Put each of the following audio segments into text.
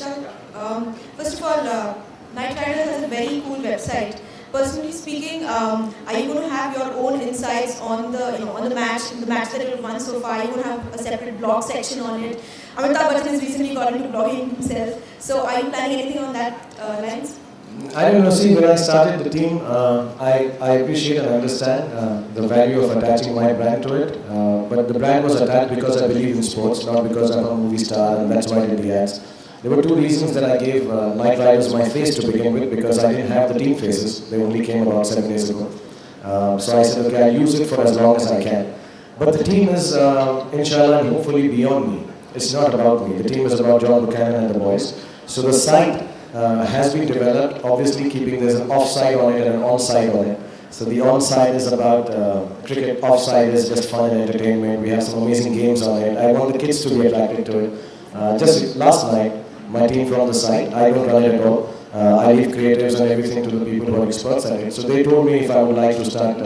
Vishal. First of all, Night Riders has a very cool website. Personally speaking, are you going to have your own insights on the match that you've won so far? Are you going to have a separate blog section on it? Amitabh Bachchan has recently got into blogging himself. So are you planning anything on that lines? I don't know. See, when I started the team, I appreciate and understand the value of attaching my brand to it. But the brand was attached because I believe in sports, not because I'm a movie star, and that's why I did the ads. There were two reasons that I gave Night Riders my face to begin with, because I didn't have the team faces. They only came about 7 days ago. So I said, okay, I'll use it for as long as I can. But the team is, inshallah, and hopefully beyond me. It's not about me. The team is about John Buchanan and the boys. So the site has been developed, obviously keeping there's an offside on it and an onside on it. So the onside is about cricket, offside is just fun and entertainment. We have some amazing games on it. I want the kids to be attracted to it. Just last night, my team from the site, I don't run it at all. I leave creatives and everything to the people who are experts at it. So they told me if I would like to start,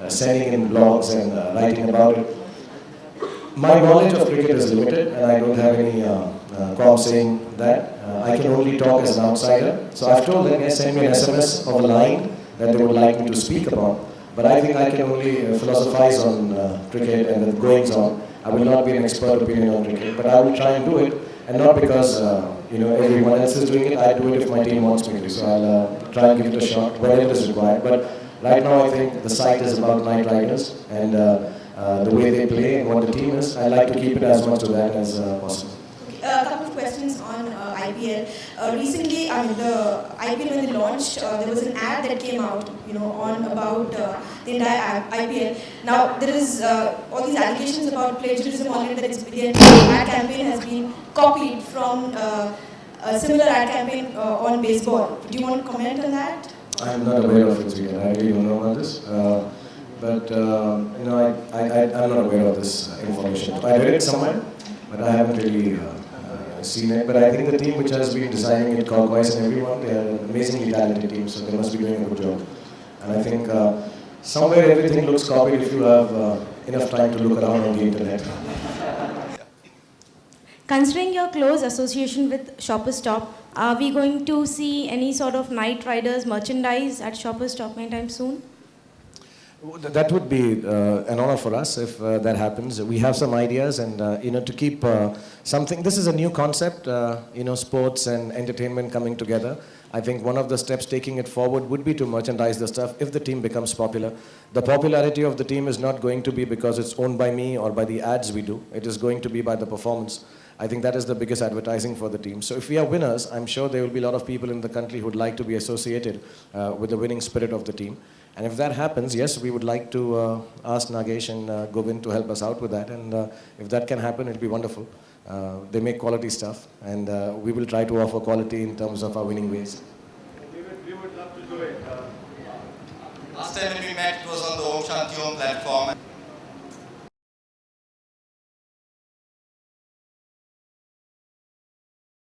sending in blogs and writing about it. My knowledge of cricket is limited, and I don't have any qualm saying that. I can only talk as an outsider. So I've told them, yes, send me an SMS of a line that they would like me to speak about. But I think I can only philosophize on cricket and the goings on. I will not be an expert opinion on cricket, but I will try and do it, and not because everyone else is doing it. I do it if my team wants me to. So I'll try and give it a shot when it is required. But right now, I think the site is about Night Riders and the way they play and what the team is. I like to keep it as much of that as possible. A couple of questions on IPL. Recently, the IPL when they launched, there was an ad that came out, on about the entire IPL. Now there is all these allegations about plagiarism on it, that the ad campaign has been copied from a similar ad campaign on baseball. Do you want to comment on that? I am not aware of it yet. I really don't know about this. But I'm not aware of this information. I read it somewhere, but I haven't really seen it. But I think the team which has been designing it, Cowboys and everyone, they are an amazingly talented team, so they must be doing a good job. And I think somewhere everything looks copied if you have enough time to look around on the internet. Considering your close association with Shoppers Stop, are we going to see any sort of Night Riders merchandise at Shoppers Stop anytime soon? That would be an honor for us if that happens. We have some ideas, and to keep something. This is a new concept. Sports and entertainment coming together. I think one of the steps taking it forward would be to merchandise the stuff if the team becomes popular. The popularity of the team is not going to be because it's owned by me or by the ads we do. It is going to be by the performance. I think that is the biggest advertising for the team. So if we are winners, I'm sure there will be a lot of people in the country who would like to be associated with the winning spirit of the team. And if that happens, yes, we would like to ask Nagesh and Govind to help us out with that. And if that can happen, it'll be wonderful. They make quality stuff, and we will try to offer quality in terms of our winning ways. We would love to do it. Last time when we met, it was on the Om Shanti Om platform.